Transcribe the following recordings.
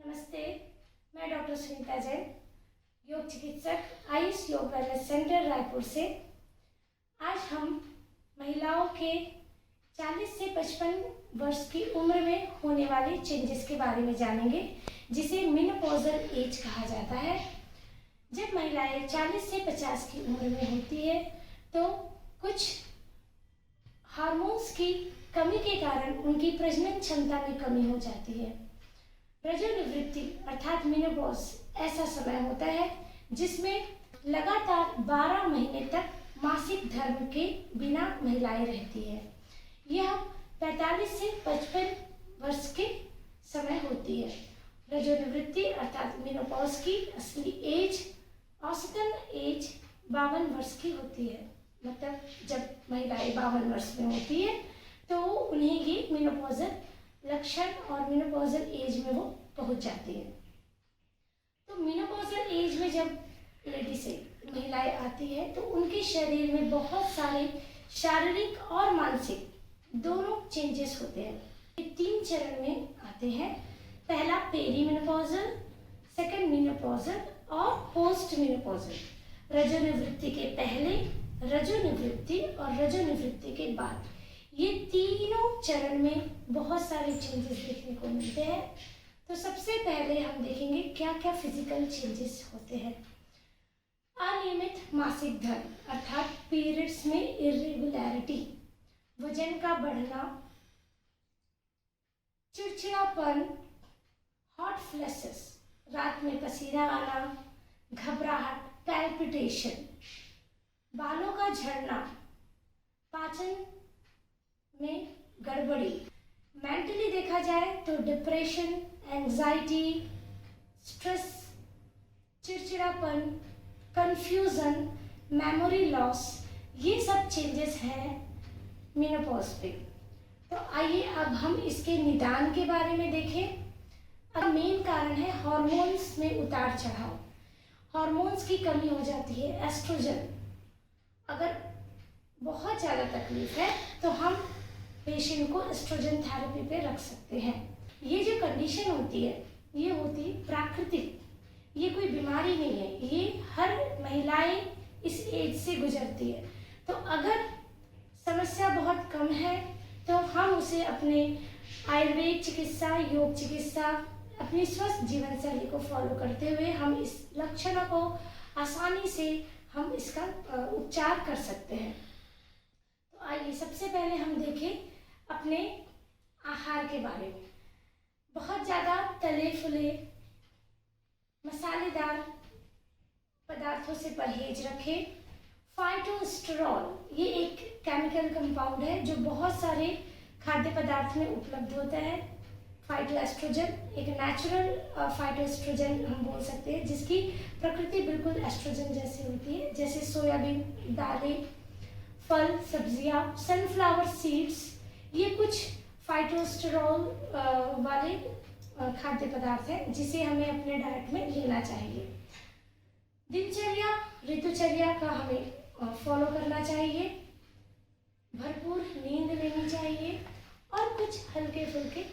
नमस्ते, मैं डॉक्टर सुनीता जैन, योग चिकित्सक आयुष योग वेलनेस सेंटर रायपुर से। आज हम महिलाओं के 40 से 55 वर्ष की उम्र में होने वाले चेंजेस के बारे में जानेंगे, जिसे मेनोपॉजल एज कहा जाता है। जब महिलाएं 40 से 50 की उम्र में होती है तो कुछ हार्मोन्स की कमी के कारण उनकी प्रजनन क्षमता में कमी हो जाती है। रजोनिवृत्ति अर्थात मेनोपॉज ऐसा समय होता है जिसमें लगातार 12 महीने तक मासिक धर्म के बिना महिलाएं रहती है। यह 45 से 55 वर्ष के समय होती है। रजोनिवृत्ति अर्थात मेनोपॉज की असली एज औसतन एज 52 वर्ष की होती है। मतलब जब महिलाएं 52 वर्ष में होती है तो उन्हें ये मेनोपॉजल लक्षण और मेनोपॉजल एज में वो पहुंच जाती है। तो मेनोपॉजल एज में जब महिलाएं आती है तो उनके शरीर में बहुत सारे शारीरिक और मानसिक दोनों चेंजेस होते हैं। ये 3 चरण में आते हैं। पहला पेरी मेनोपॉजल, सेकंड मेनोपॉजल और पोस्ट मेनोपॉजल। रजोनिवृत्ति के पहले, रजोनिवृत्ति और रजोनिवृत्ति के बाद, ये तीनों चरण में बहुत सारे चेंजेस देखने को मिलते हैं। तो सबसे पहले हम देखेंगे क्या क्या फिजिकल चेंजेस होते हैं। अनियमित मासिक धर्म अर्थात पीरियड्स में इरेगुलरिटी, वजन का बढ़ना, चिड़चिड़ापन, हॉट फ्लैशेस, रात में पसीना आना, घबराहट, पैल्पिटेशन, बालों का झड़ना, पाचन में गड़बड़ी। मेंटली देखा जाए तो डिप्रेशन, एंजाइटी, स्ट्रेस, चिड़चिड़ापन, कंफ्यूजन, मेमोरी लॉस, ये सब चेंजेस हैं मेनोपॉज पे। तो आइए अब हम इसके निदान के बारे में देखें। अब मेन कारण है हार्मोन्स में उतार चढ़ाव। हार्मोन्स की कमी हो जाती है। एस्ट्रोजन, अगर बहुत ज़्यादा तकलीफ है तो हम पेशेंट को एस्ट्रोजन थेरेपी पे रख सकते हैं। ये जो कंडीशन होती है ये होती है प्राकृतिक, ये कोई बीमारी नहीं है, ये हर महिलाएं इस एज से गुजरती है। तो अगर समस्या बहुत कम है तो हम उसे अपने आयुर्वेद चिकित्सा, योग चिकित्सा, अपनी स्वस्थ जीवन शैली को फॉलो करते हुए हम इस लक्षणों को आसानी से हम इसका उपचार कर सकते हैं। तो आइए सबसे पहले हम देखें अपने आहार के बारे में। बहुत ज़्यादा तले फुले मसालेदार पदार्थों से परहेज रखें। फाइटोस्टेरॉल ये एक केमिकल कंपाउंड है जो बहुत सारे खाद्य पदार्थ में उपलब्ध होता है। फाइटोएस्ट्रोजन एक नेचुरल फाइटोएस्ट्रोजन हम बोल सकते हैं, जिसकी प्रकृति बिल्कुल एस्ट्रोजन जैसी होती है। जैसे सोयाबीन, दालें, फल, सब्जियां, सनफ्लावर सीड्स, ये कुछ फाइटोस्टेरॉल वाले खाद्य पदार्थ हैं जिसे हमें अपने डाइट में लेना चाहिए। दिनचर्या, ऋतुचर्या का हमें फॉलो करना चाहिए। भरपूर नींद लेनी चाहिए और कुछ हल्के फुल्के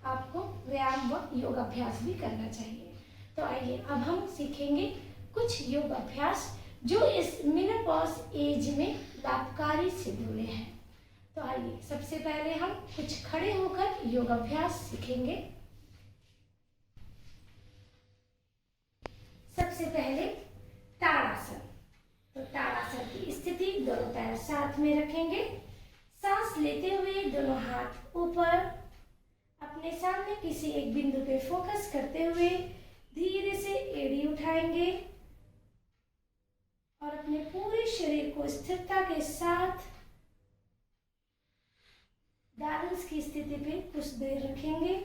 आपको व्यायाम व योगाभ्यास भी करना चाहिए। तो आइए अब हम सीखेंगे कुछ योग अभ्यास जो इस मेनोपॉज एज में लाभकारी सिद्ध हुए हैं। तो आइए सबसे पहले हम कुछ खड़े होकर योगाभ्यास सीखेंगे। सबसे पहले ताड़ासन। तो ताड़ासन की स्थिति, दोनों पैर साथ में रखेंगे। सांस लेते हुए दोनों हाथ ऊपर, अपने सामने किसी एक बिंदु पे फोकस करते हुए धीरे से एड़ी उठाएंगे और अपने पूरे शरीर को स्थिरता के साथ बैलेंस की स्थिति पे कुछ देर रखेंगे।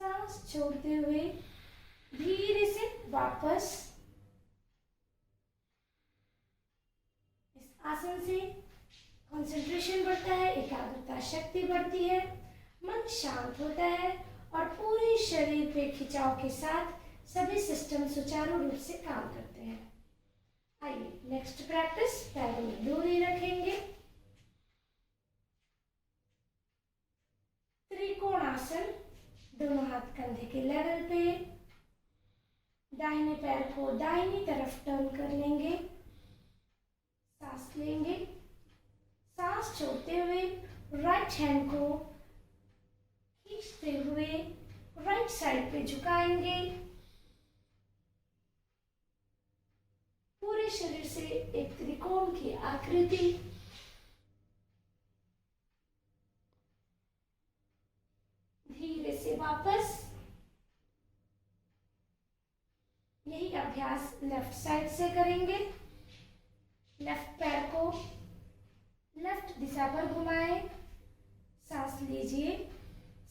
सांस छोड़ते हुए धीरे से वापस। इस आसन से कंसंट्रेशन बढ़ता है, एकाग्रता शक्ति बढ़ती है, मन शांत होता है और पूरे शरीर पे खिंचाव के साथ सभी सिस्टम सुचारू रूप से काम करते हैं। आइए नेक्स्ट प्रैक्टिस, पैरों में दूरी रखेंगे। त्रिकोणासन दोनों हाथ कंधे के लेवल पे। दाहिने पैर को दाहिनी तरफ टर्न कर लेंगे, सांस लेंगे, सांस छोड़ते हुए राइट हैंड को खींचते हुए राइट साइड पे झुकाएंगे। पूरे शरीर से एक त्रिकोण की आकृति। धीरे से वापस। यही अभ्यास लेफ्ट साइड से करेंगे। लेफ्ट पैर को लेफ्ट दिशा पर घुमाएं, सांस लीजिए,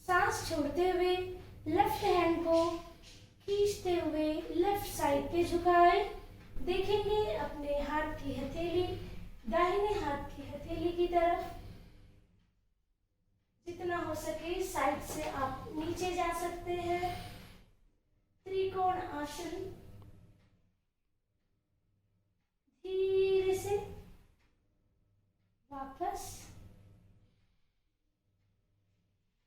सांस छोड़ते हुए लेफ्ट हैंड को खींचते हुए लेफ्ट साइड पे झुकाएं। देखेंगे अपने हाथ की हथेली दाहिने हाथ की हथेली की तरफ। जितना हो सके साइड से आप नीचे जा सकते हैं। त्रिकोण आसन। धीरे से वापस।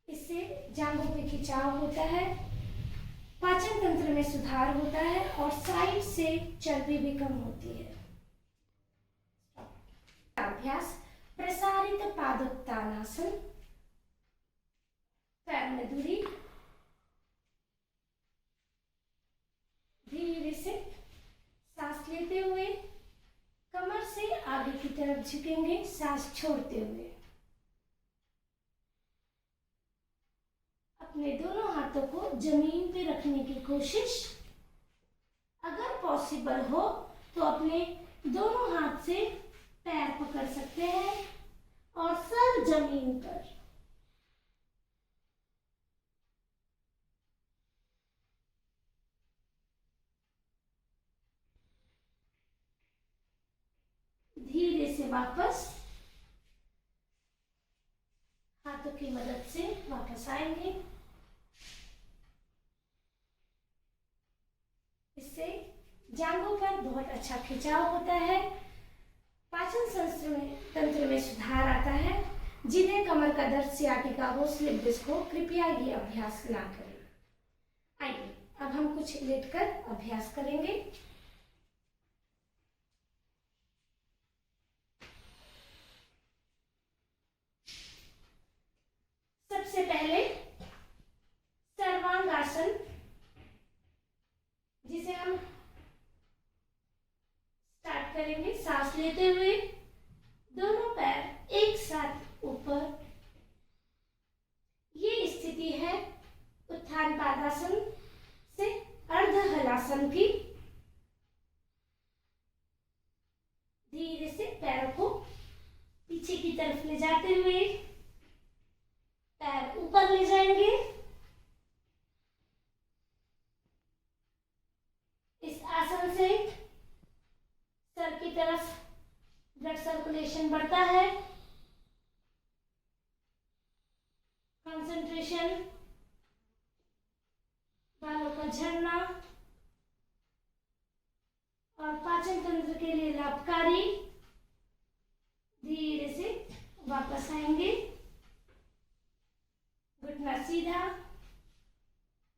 इससे जांघों पे खिंचाव होता है, पाचन तंत्र में सुधार होता है और साइड से चर्बी भी कम होती है। अभ्यास प्रसारित पादोत्तानासन। पैर में दूरी। धीरे से सांस लेते हुए कमर से आगे की तरफ झुकेंगे, सांस छोड़ते हुए। अपने दोनों हाथों को जमीन पे रखने की कोशिश। अगर पॉसिबल हो तो अपने दोनों हाथ से पैर पकड़ सकते हैं और सर जमीन पर। धीरे से वापस हाथों की मदद से वापस आएंगे। इससे जांघों पर बहुत अच्छा खिंचाव होता है, पाचन तंत्र में सुधार आता है। जिन्हें कमर का दर्द, सियाटिका हो, स्लिप डिस्क हो, कृपया ये अभ्यास ना करें। आइए अब हम कुछ लेटकर अभ्यास करेंगे। सबसे पहले सर्वांगासन, जिसे हम स्टार्ट करेंगे। सांस लेते हुए दोनों पैर एक साथ ऊपर। ये स्थिति है उत्थान पादासन से अर्ध हलासन की। धीरे से पैरों को पीछे की तरफ ले जाते हुए पैर ऊपर ले जाएंगे। इस आसन से सर की तरफ ब्लड सर्कुलेशन बढ़ता है, कंसंट्रेशन, बालों का झड़ना और पाचन तंत्र के लिए लाभकारी। धीरे से वापस आएंगे, घुटना सीधा,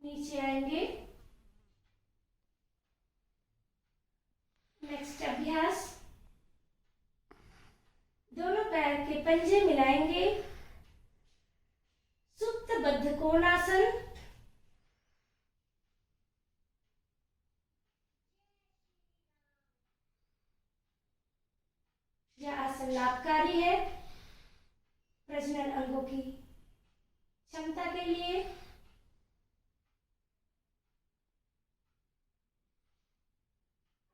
नीचे आएंगे। नेक्स्ट अभ्यास, दोनों पैर के पंजे मिलाएंगे, सुप्त बद्ध कोणासन। यह आसन लाभकारी है प्रजनन अंगों की क्षमता के लिए।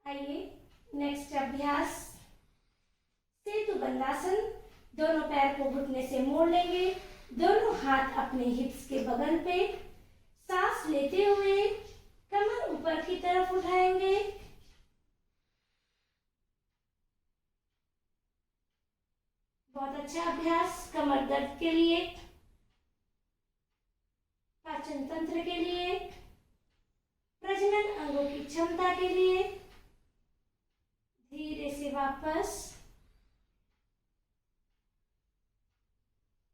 आइए नेक्स्ट अभ्यास, सेतु बंधासन। दोनों पैर को घुटने से मोड़ लेंगे, दोनों हाथ अपने हिप्स के बगल पे। सांस लेते हुए कमर ऊपर की तरफ उठाएंगे। बहुत अच्छा अभ्यास कमर दर्द के लिए, पाचन तंत्र के लिए, प्रजनन अंगों की क्षमता के लिए। धीरे से वापस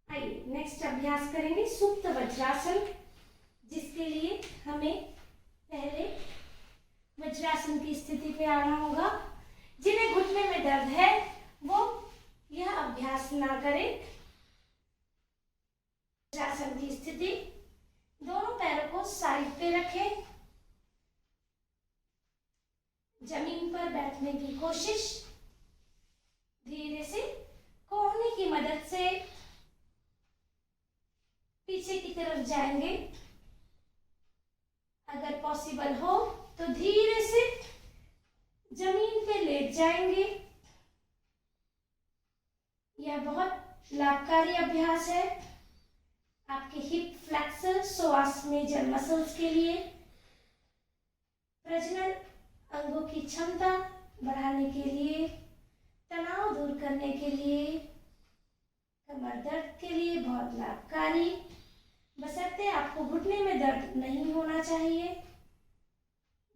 आइए नेक्स्ट अभ्यास करेंगे सुप्त वज्रासन, हमें पहले वज्रासन की स्थिति पे आना होगा। जिन्हें घुटने में दर्द है वो यह अभ्यास ना करें। वज्रासन की स्थिति, दोनों पैरों को साइड पे रखें, जमीन पर बैठने की कोशिश। धीरे से कोहनी की मदद से पीछे की तरफ जाएंगे। अगर पॉसिबल हो तो धीरे से जमीन पे लेट जाएंगे। यह बहुत लाभकारी अभ्यास है आपके हिप फ्लेक्सर, श्वास मेजर मसल्स के लिए, प्रजनन अंगों की क्षमता बढ़ाने के लिए, तनाव दूर करने के लिए, कमर दर्द के लिए बहुत लाभकारी, बशर्ते आपको घुटने में दर्द नहीं होना चाहिए।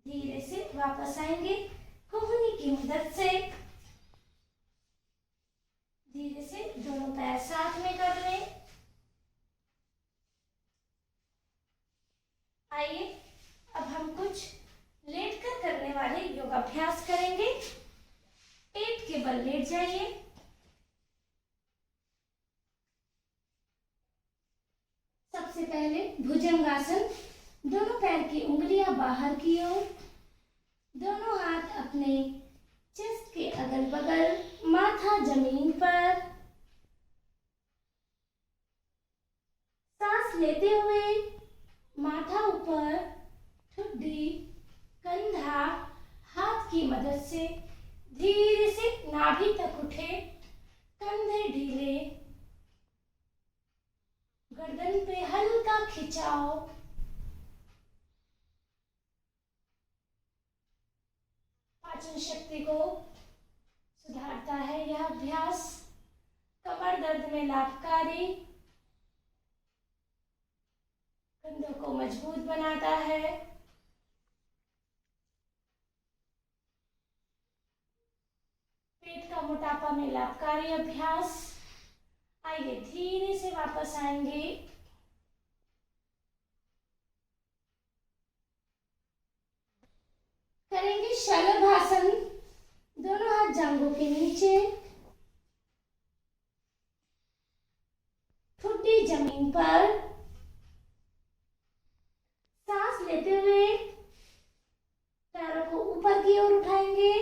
धीरे से वापस आएंगे कोहनी की मदद से। धीरे से दोनों पैर साथ में कर लें। आइए अब हम कुछ लेटकर करने वाले योगाभ्यास करेंगे। पेट के बल लेट जाइए। सबसे पहले भुजंगासन, दोनों पैर की उंगलियां बाहर की ओर, दोनों हाथ अपने चेस्ट के अगल बगल, माथा जमीन पर। सांस लेते हुए माथा ऊपर, ठुड्डी, कंधा हाथ की मदद से धीरे से नाभि तक उठे, कंधे ढीले, गर्दन पे हल्का खिंचाव। पाचन शक्ति को सुधारता है यह अभ्यास, कमर दर्द में लाभकारी, कंधों को मजबूत बनाता है। पेट का मोटापा में लाभकारी अभ्यास। आइए धीरे से वापस आएंगे। करेंगे शलभासन, दोनों हाथ जांघों के नीचे, ठुड्डी जमीन पर। सांस लेते हुए पैरों को ऊपर की ओर उठाएंगे।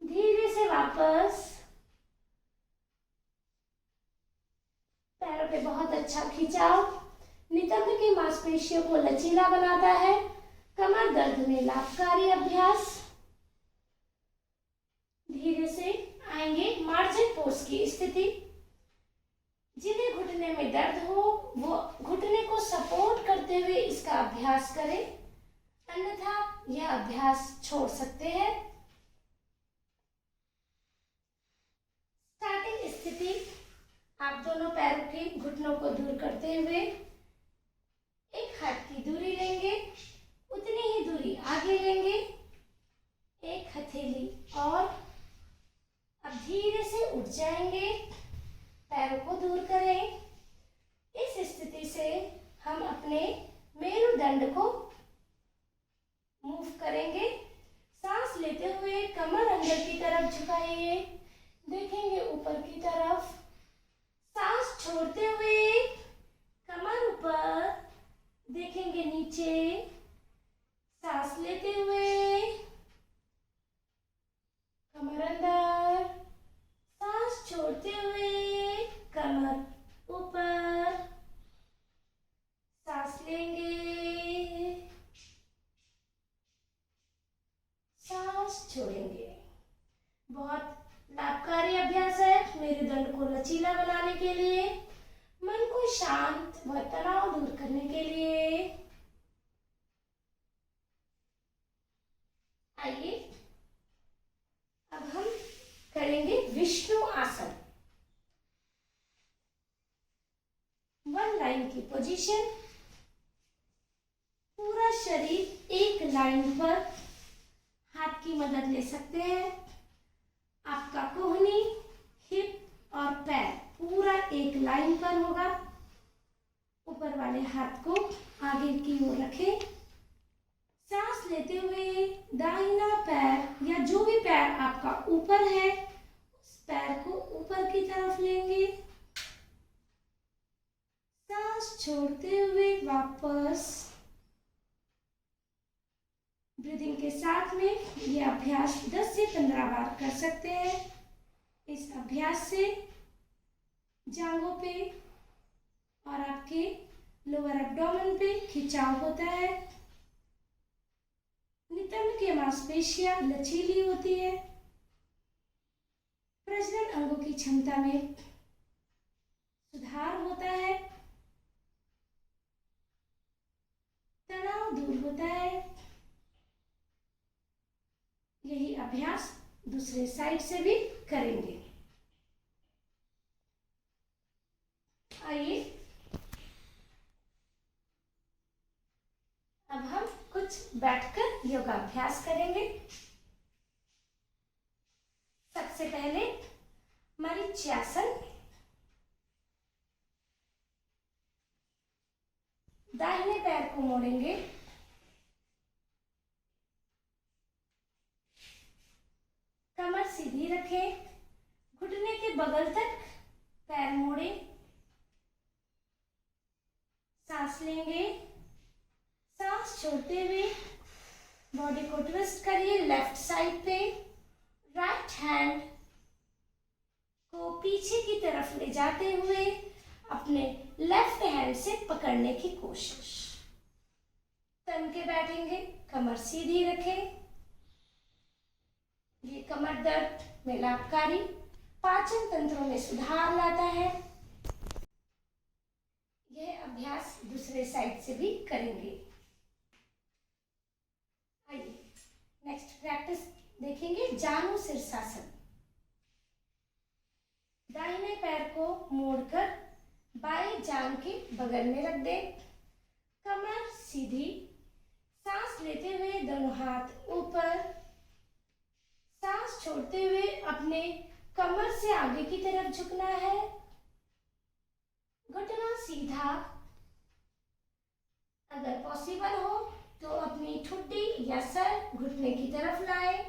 धीरे से वापस। पैरों पे बहुत अच्छा खिंचाव नितंब की मांसपेशियों को लचीला बनाता है, कमर दर्द में लाभकारी अभ्यास। धीरे से आएंगे मार्जिन पोज की स्थिति। जिन्हें घुटने में दर्द हो वो घुटने को सपोर्ट करते हुए इसका अभ्यास करें, अन्यथा यह अभ्यास छोड़ सकते हैं। स्टार्टिंग स्थिति, आप दोनों पैरों के घुटनों को दूर करते हुए एक हाथ की दूरी लेंगे, उतनी ही दूरी आगे लेंगे, एक हथेली और। अब धीरे से उठ जाएंगे, पैरों को दूर करें। इस स्थिति से हम अपने मेरुदंड को मूव करेंगे। सांस लेते हुए कमर अंदर की तरफ झुकाइए, देखेंगे ऊपर की तरफ। सांस छोड़ते हुए कमर ऊपर, देखेंगे नीचे। सांस लेते हुए कमर अंदर, सांस छोड़ते हुए कमर ऊपर। सांस लेंगे, सांस छोड़ेंगे। बहुत लाभकारी अभ्यास है मेरुदंड को लचीला बनाने के लिए, मन को शांत व तनाव दूर करने के लिए। आइए अब हम करेंगे विष्णु आसन। वन लाइन की पोजीशन, पूरा शरीर एक लाइन पर, हाथ की मदद ले सकते हैं। आपका कोहनी बाएं हाथ को आगे की ओर रखें। सांस लेते हुए दाहिना पैर या जो भी पैर आपका ऊपर है उस पैर को ऊपर की तरफ लेंगे। सांस छोड़ते हुए वापस। ब्रीदिंग के साथ में ये अभ्यास 10 से 15 बार कर सकते हैं। इस अभ्यास से जांघों पे और आपके लोअर एब्डोमेन पे खिंचाव होता है। नितंब की मांसपेशियां लचीली होती है। प्रजनन अंगों की क्षमता में सुधार होता है। तनाव दूर होता है। यही अभ्यास दूसरे साइड से भी करेंगे। आइए अब हम कुछ बैठकर योगाभ्यास करेंगे। सबसे पहले मरीच्यासन। दाहिने पैर को मोड़ेंगे। कमर सीधी रखें। घुटने के बगल तक पैर मोड़ें। सांस लेंगे। सांस छोड़ते हुए बॉडी को ट्विस्ट करिए लेफ्ट साइड पे। राइट हैंड को पीछे की तरफ ले जाते हुए अपने लेफ्ट हैंड से पकड़ने की कोशिश। तन के बैठेंगे। कमर सीधी रखें। ये कमर दर्द में लाभकारी, पाचन तंत्रों में सुधार लाता है। यह अभ्यास दूसरे साइड से भी करेंगे। आइए नेक्स्ट प्रैक्टिस देखेंगे जानु शीर्षासन। दाहिने पैर को मोड़कर बाएं जांघ के बगल में रख दें। कमर सीधी। सांस लेते हुए दोनों हाथ ऊपर। सांस छोड़ते हुए अपने कमर से आगे की तरफ झुकना है। घुटना सीधा। अगर पॉसिबल हो तो अपनी ठुड्डी या सर घुटने की तरफ लाएं।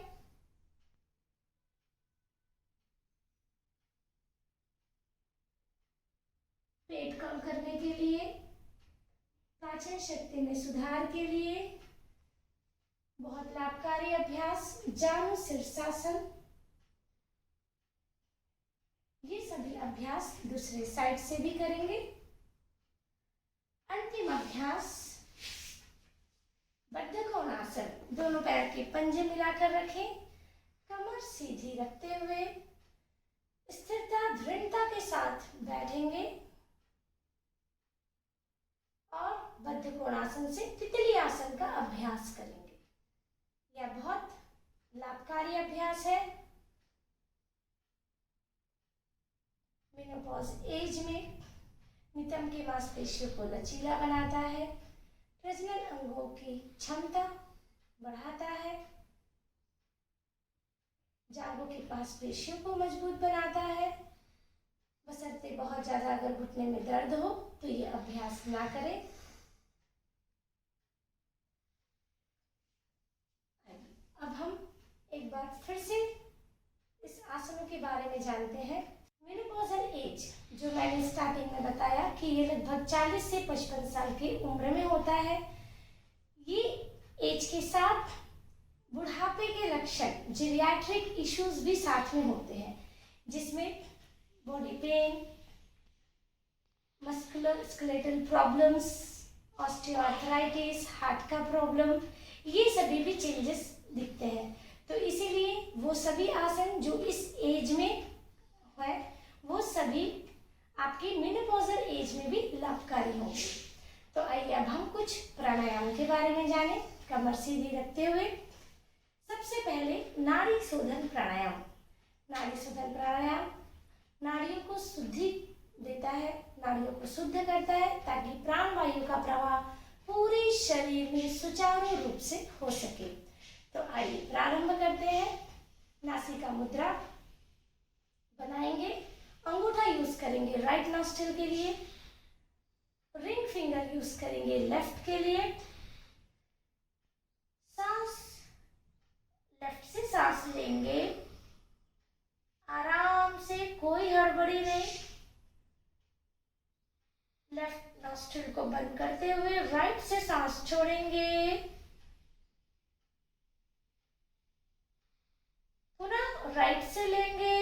पेट कम करने के लिए, पाचन शक्ति में सुधार के लिए बहुत लाभकारी अभ्यास जानु शीर्षासन। ये सभी अभ्यास दूसरे साइड से भी करेंगे। अंतिम अभ्यास बद्धकोणासन। दोनों पैर के पंजे मिलाकर रखें। कमर सीधी रखते हुए स्थिरता दृढ़ता के साथ बैठेंगे और बद्धकोणासन से तितली आसन का अभ्यास करेंगे। यह बहुत लाभकारी अभ्यास है। मेनोपॉज एज में नितंब की मांसपेशियों को लचीला बनाता है। प्रजनन अंगों की क्षमता बढ़ाता है। जांघों की मांसपेशियों को मजबूत बनाता है। बशर्ते बहुत ज्यादा अगर घुटने में दर्द हो तो ये अभ्यास ना करें। अब हम एक बार फिर से इस आसनों के बारे में जानते हैं। मेनोपॉजल एज जो मैंने स्टार्टिंग में बताया कि ये लगभग 40 से 55 साल की उम्र में होता है। ये एज के साथ बुढ़ापे के लक्षण जीरियाट्रिक इश्यूज भी साथ में होते हैं, जिसमें body pain, muscular skeletal problems, osteoarthritis, heart का प्रॉब्लम, ये सभी भी चेंजेस दिखते हैं। तो इसीलिए वो सभी आसन जो इस एज में है वो सभी आपकी मेनोपॉजल एज में भी लाभकारी होंगे। तो आइए अब हम कुछ प्राणायाम के बारे में जानें। कमर सीधी रखते हुए सबसे पहले नाड़ी शोधन प्राणायाम। नाड़ी शोधन प्राणायाम नाड़ियों को शुद्धि देता है, नाड़ियों को शुद्ध करता है ताकि प्राण वायु का प्रवाह पूरे शरीर में सुचारू रूप से हो सके। तो आइए प्रारंभ करते हैं। नासिका मुद्रा बनाएंगे। अंगूठा यूज करेंगे राइट नॉस्ट्रिल के लिए। रिंग फिंगर यूज करेंगे लेफ्ट के लिए। सांस लेफ्ट से सांस लेंगे आराम से, कोई हड़बड़ी नहीं। लेफ्ट नॉस्ट्रिल को बंद करते हुए राइट से सांस छोड़ेंगे। पुनः राइट से लेंगे,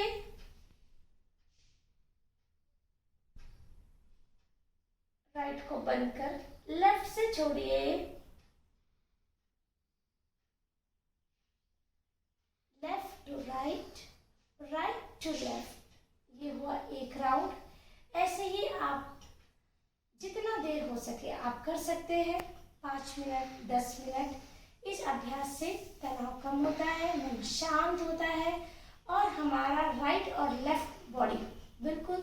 राइट को बंद कर लेफ्ट से छोड़िए। Left to right, right to left. ये हुआ एक राउंड। ऐसे ही आप जितना देर हो सके आप कर सकते हैं, 5 मिनट 10 मिनट। इस अभ्यास से तनाव कम होता है, मन शांत होता है और हमारा राइट और लेफ्ट बॉडी बिल्कुल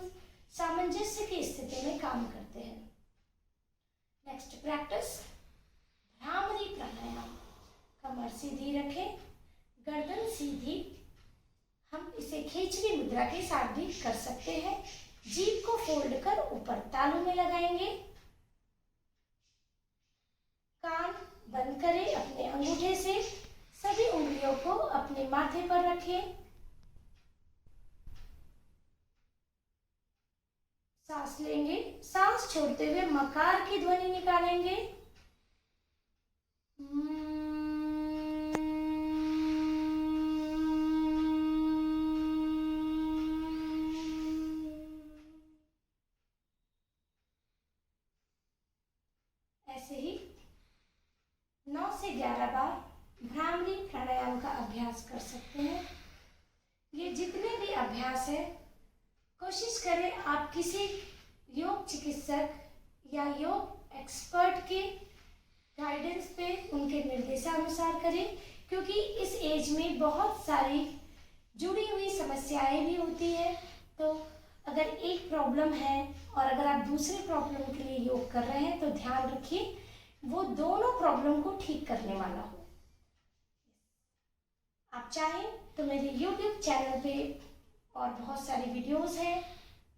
सामंजस्य की स्थिति में काम करते हैं। नेक्स्ट प्रैक्टिस भ्रामरी प्राणायाम। कमर सीधी रखें, गर्दन सीधी। हम इसे खींचनी मुद्रा के साथ भी कर सकते हैं। जीभ को फोल्ड कर ऊपर तालू में लगाएंगे। कान बंद करें अपने अंगूठे से। सभी उंगलियों को अपने माथे पर रखें। सांस लेंगे, सांस छोड़ते हुए मकार की ध्वनि निकालेंगे। ऐसे ही 9 से 11 बार भ्रामरी प्राणायाम का अभ्यास कर सकते हैं। ये जितने भी अभ्यास है, कोशिश करें आप किसी योग चिकित्सक या योग एक्सपर्ट के गाइडेंस पे, उनके निर्देशानुसार करें, क्योंकि इस एज में बहुत सारी जुड़ी हुई समस्याएं भी होती है। तो अगर एक प्रॉब्लम है और अगर आप दूसरे प्रॉब्लम के लिए योग कर रहे हैं तो ध्यान रखिए वो दोनों प्रॉब्लम को ठीक करने वाला हो। आप चाहें तो मेरे YouTube चैनल पे और बहुत सारी वीडियोस हैं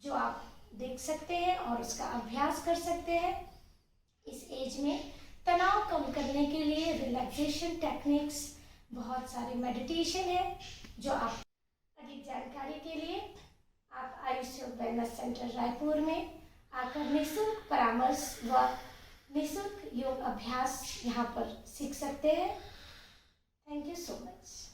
जो आप देख सकते हैं और उसका अभ्यास कर सकते हैं। इस एज में तनाव कम करने के लिए रिलैक्सेशन टेक्निक्स, बहुत सारे मेडिटेशन है जो आप, अधिक जानकारी के लिए आप आयुष योग वेलनेस सेंटर रायपुर में आकर निःशुल्क परामर्श व निःशुल्क योग अभ्यास यहाँ पर सीख सकते हैं। Thank you so much.